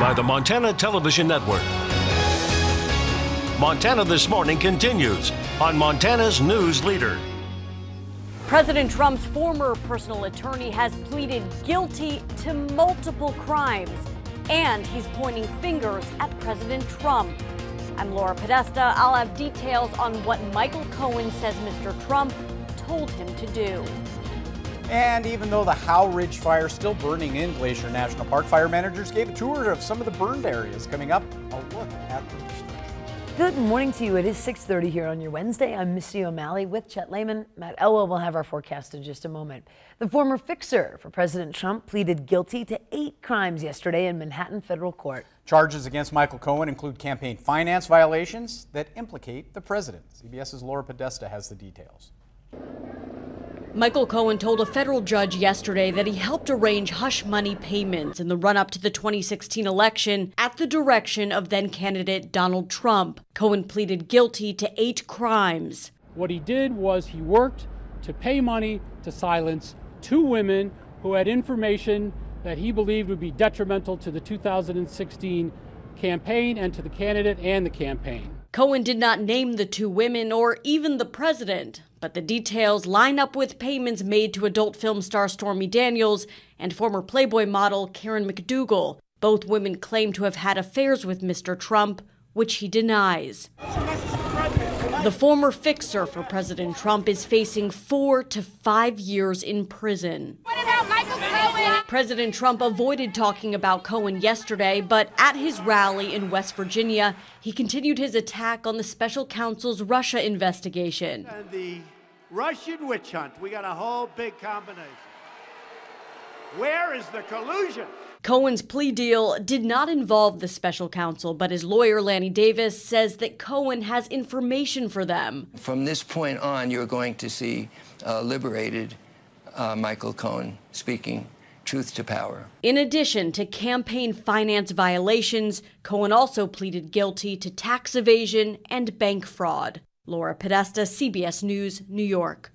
by the Montana Television Network. Montana This Morning continues on Montana's News Leader. President Trump's former personal attorney has pleaded guilty to multiple crimes, and he's pointing fingers at President Trump. I'm Laura Podesta. I'll have details on what Michael Cohen says Mr. Trump told him to do. And even though the Howe Ridge fire is still burning in Glacier National Park, fire managers gave a tour of some of the burned areas. Coming up, a look at the destruction. Good morning to you. It is 6:30 here on your Wednesday. I'm Missy O'Malley with Chet Lehman. Matt Elwell will have our forecast in just a moment. The former fixer for President Trump pleaded guilty to 8 crimes yesterday in Manhattan federal court. Charges against Michael Cohen include campaign finance violations that implicate the president. CBS's Laura Podesta has the details. Michael Cohen told a federal judge yesterday that he helped arrange hush money payments in the run-up to the 2016 election at the direction of then-candidate Donald Trump. Cohen pleaded guilty to 8 crimes. What he did was he worked to pay money to silence 2 women who had information that he believed would be detrimental to the 2016 campaign and to the candidate and the campaign. Cohen did not name the 2 women or even the president, but the details line up with payments made to adult film star Stormy Daniels and former Playboy model Karen McDougal. Both women claim to have had affairs with Mr. Trump, which he denies. The former fixer for President Trump is facing 4 to 5 years in prison. What about Michael Cohen? President Trump avoided talking about Cohen yesterday, but at his rally in West Virginia, he continued his attack on the special counsel's Russia investigation. And the Russian witch hunt, we got a whole big combination. Where is the collusion? Cohen's plea deal did not involve the special counsel, but his lawyer, Lanny Davis, says that Cohen has information for them. From this point on, you're going to see liberated Michael Cohen speaking truth to power. In addition to campaign finance violations, Cohen also pleaded guilty to tax evasion and bank fraud. Laura Podesta, CBS News, New York.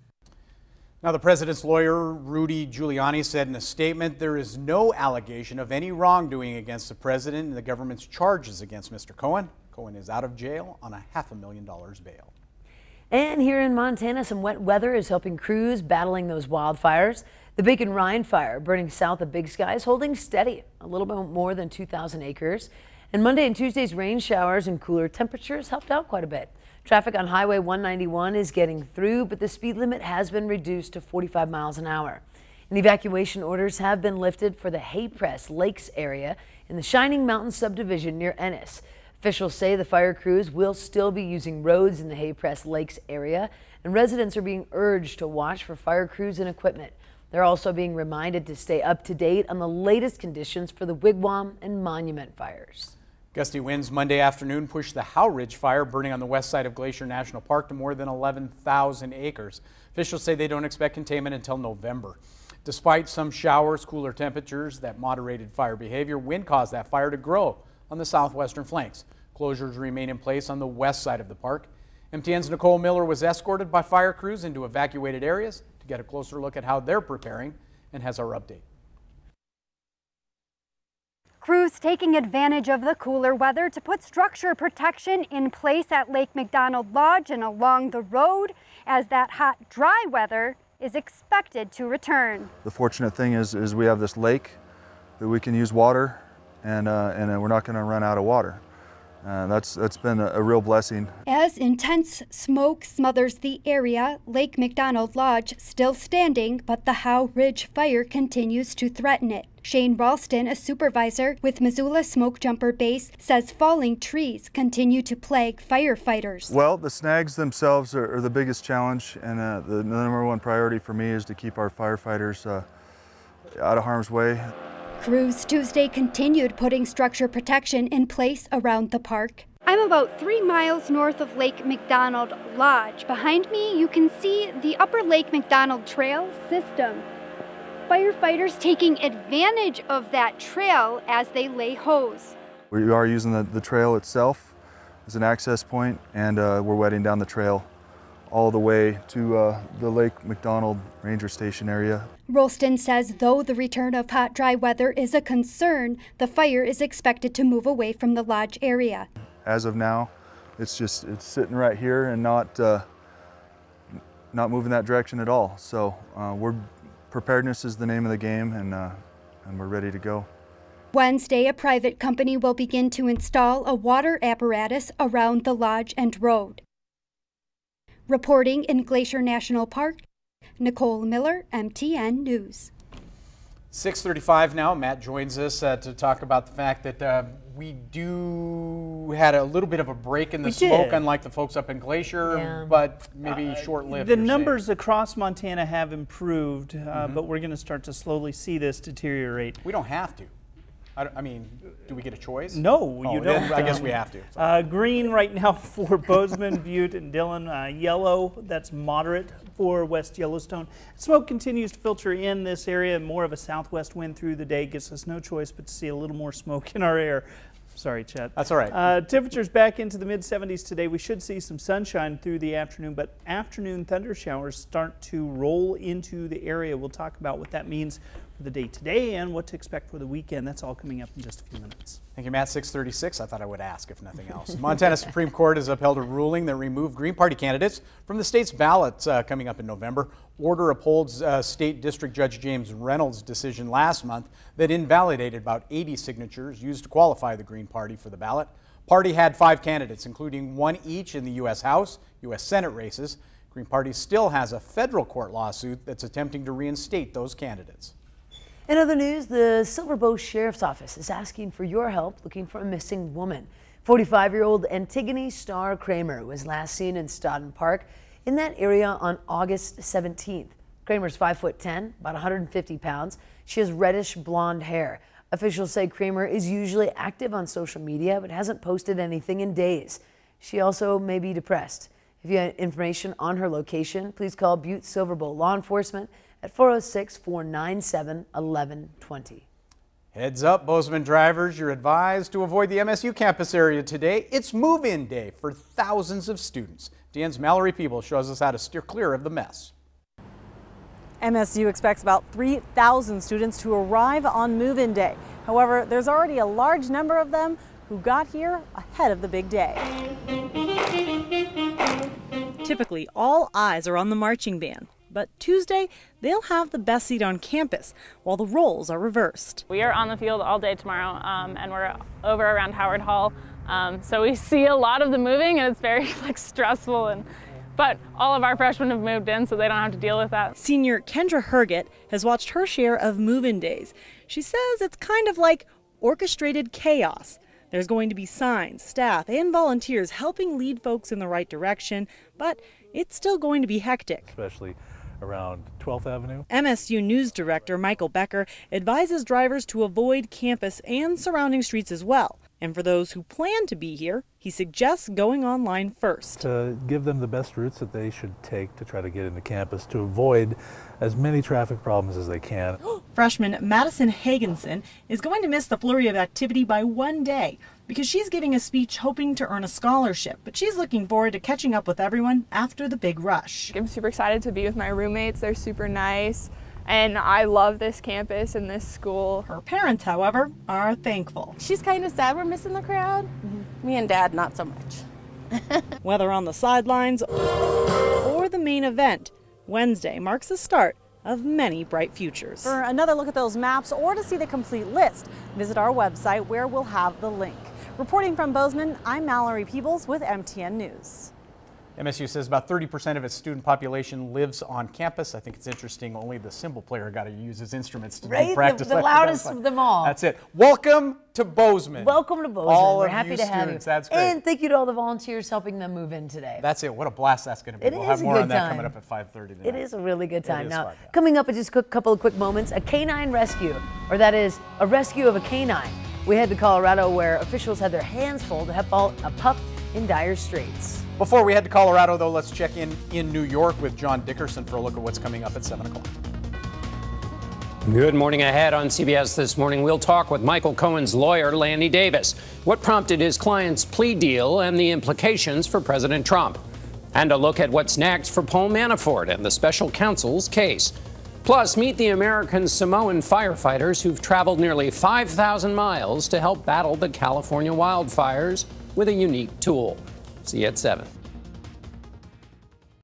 Now, the president's lawyer, Rudy Giuliani, said in a statement there is no allegation of any wrongdoing against the president in the government's charges against Mr. Cohen. Cohen is out of jail on a $500,000 bail. And here in Montana, some wet weather is helping crews battling those wildfires. The Bacon Rind fire burning south of Big Sky is holding steady, a little bit more than 2,000 acres. And Monday and Tuesday's rain showers and cooler temperatures helped out quite a bit. Traffic on Highway 191 is getting through, but the speed limit has been reduced to 45 miles an hour. And evacuation orders have been lifted for the Hay Press Lakes area in the Shining Mountain subdivision near Ennis. Officials say the fire crews will still be using roads in the Hay Press Lakes area, and residents are being urged to watch for fire crews and equipment. They're also being reminded to stay up to date on the latest conditions for the Wigwam and Monument fires. Gusty winds Monday afternoon pushed the Howe Ridge fire burning on the west side of Glacier National Park to more than 11,000 acres. Officials say they don't expect containment until November. Despite some showers, cooler temperatures that moderated fire behavior, wind caused that fire to grow on the southwestern flanks. Closures remain in place on the west side of the park. MTN's Nicole Miller was escorted by fire crews into evacuated areas to get a closer look at how they're preparing and has our update. Crews taking advantage of the cooler weather to put structure protection in place at Lake McDonald Lodge and along the road as that hot, dry weather is expected to return. The fortunate thing is we have this lake that we can use water and we're not going to run out of water. That's been a real blessing. As intense smoke smothers the area, Lake McDonald Lodge still standing, but the Howe Ridge fire continues to threaten it. Shane Ralston, a supervisor with Missoula Smoke Jumper Base, says falling trees continue to plague firefighters. Well, the snags themselves are the biggest challenge, and the number one priority for me is to keep our firefighters out of harm's way. Crews Tuesday continued putting structure protection in place around the park. I'm about 3 miles north of Lake McDonald Lodge. Behind me, you can see the Upper Lake McDonald Trail system. Firefighters taking advantage of that trail as they lay hose. We are using the trail itself as an access point, and we're wetting down the trail all the way to the Lake McDonald Ranger Station area. Rolston says though the return of hot, dry weather is a concern, the fire is expected to move away from the lodge area. As of now, it's sitting right here and not moving that direction at all. So preparedness is the name of the game, and we're ready to go. Wednesday, a private company will begin to install a water apparatus around the lodge and road. Reporting in Glacier National Park, Nicole Miller, MTN News. 6:35 now. Matt joins us to talk about the fact that we had a little bit of a break in the smoke, unlike the folks up in Glacier, but maybe short-lived. The numbers across Montana have improved, but we're going to start to slowly see this deteriorate. We don't have to. I mean, do we get a choice? No, you don't. I guess we have to. Green right now for Bozeman, Butte, and Dillon. Yellow, that's moderate for West Yellowstone. Smoke continues to filter in this area. More of a southwest wind through the day gives us no choice but to see a little more smoke in our air. Sorry, Chet. That's all right. Temperatures back into the mid-70s today. We should see some sunshine through the afternoon, but afternoon thunder showers start to roll into the area. We'll talk about what that means for the day today and what to expect for the weekend. That's all coming up in just a few minutes. Thank you, Matt. 6:36. I thought I would ask, if nothing else. Montana Supreme Court has upheld a ruling that removed Green Party candidates from the state's ballot coming up in November. Order upholds State District Judge James Reynolds' decision last month that invalidated about 80 signatures used to qualify the Green Party for the ballot. Party had 5 candidates, including 1 each in the U.S. House, U.S. Senate races. Green Party still has a federal court lawsuit that's attempting to reinstate those candidates. In other news, the Silver Bow Sheriff's Office is asking for your help looking for a missing woman. 45-year-old Antigone Starr Kramer was last seen in Stoughton Park in that area on August 17th. Kramer's 5'10", about 150 pounds. She has reddish blonde hair. Officials say Kramer is usually active on social media but hasn't posted anything in days. She also may be depressed. If you have information on her location, please call Butte Silver Bow Law Enforcement at 406-497-1120. Heads up, Bozeman drivers, you're advised to avoid the MSU campus area today. It's move-in day for thousands of students. DN's Mallory Peebles shows us how to steer clear of the mess. MSU expects about 3,000 students to arrive on move-in day. However, there's already a large number of them who got here ahead of the big day. Typically, all eyes are on the marching band. But Tuesday, they'll have the best seat on campus, while the roles are reversed. We are on the field all day tomorrow, and we're over around Howard Hall. So we see a lot of the moving, and it's very stressful. But all of our freshmen have moved in, so they don't have to deal with that. Senior Kendra Herget has watched her share of move-in days. She says it's kind of like orchestrated chaos. There's going to be signs, staff, and volunteers helping lead folks in the right direction, but it's still going to be hectic. Especially around 12th Avenue. MSU News Director Michael Becker advises drivers to avoid campus and surrounding streets as well. And for those who plan to be here, he suggests going online first. To give them the best routes that they should take to try to get into campus to avoid as many traffic problems as they can. Freshman Madison Hagenson is going to miss the flurry of activity by 1 day because she's giving a speech hoping to earn a scholarship, but she's looking forward to catching up with everyone after the big rush. I'm super excited to be with my roommates. They're super nice, and I love this campus and this school. Her parents, however, are thankful. She's kind of sad we're missing the crowd. Me and Dad, not so much. Whether on the sidelines or the main event, Wednesday marks the start of many bright futures. For another look at those maps or to see the complete list, visit our website where we'll have the link. Reporting from Bozeman, I'm Mallory Peebles with MTN News. MSU says about 30% of its student population lives on campus. I think it's interesting, only the cymbal player got to use his instruments to do practice. The loudest of them all. That's it. Welcome to Bozeman. Welcome to Bozeman. All We're of happy you to have students. you. That's great. And thank you to all the volunteers helping them move in today. That's it. What a blast that's going to be. It we'll is have a more good on that time. coming up at 5:30 tonight. It is a really good time. Now, fun, yeah. coming up in just a couple of quick moments, a canine rescue, or that is a rescue of a canine. We head to Colorado where officials had their hands full to help out a pup in dire straits. Before we head to Colorado, though, let's check in New York with John Dickerson for a look at what's coming up at 7 o'clock. Good morning ahead on CBS This Morning. We'll talk with Michael Cohen's lawyer, Lanny Davis. What prompted his client's plea deal and the implications for President Trump. And a look at what's next for Paul Manafort and the special counsel's case. Plus, meet the American Samoan firefighters who've traveled nearly 5,000 miles to help battle the California wildfires with a unique tool. See you at 7.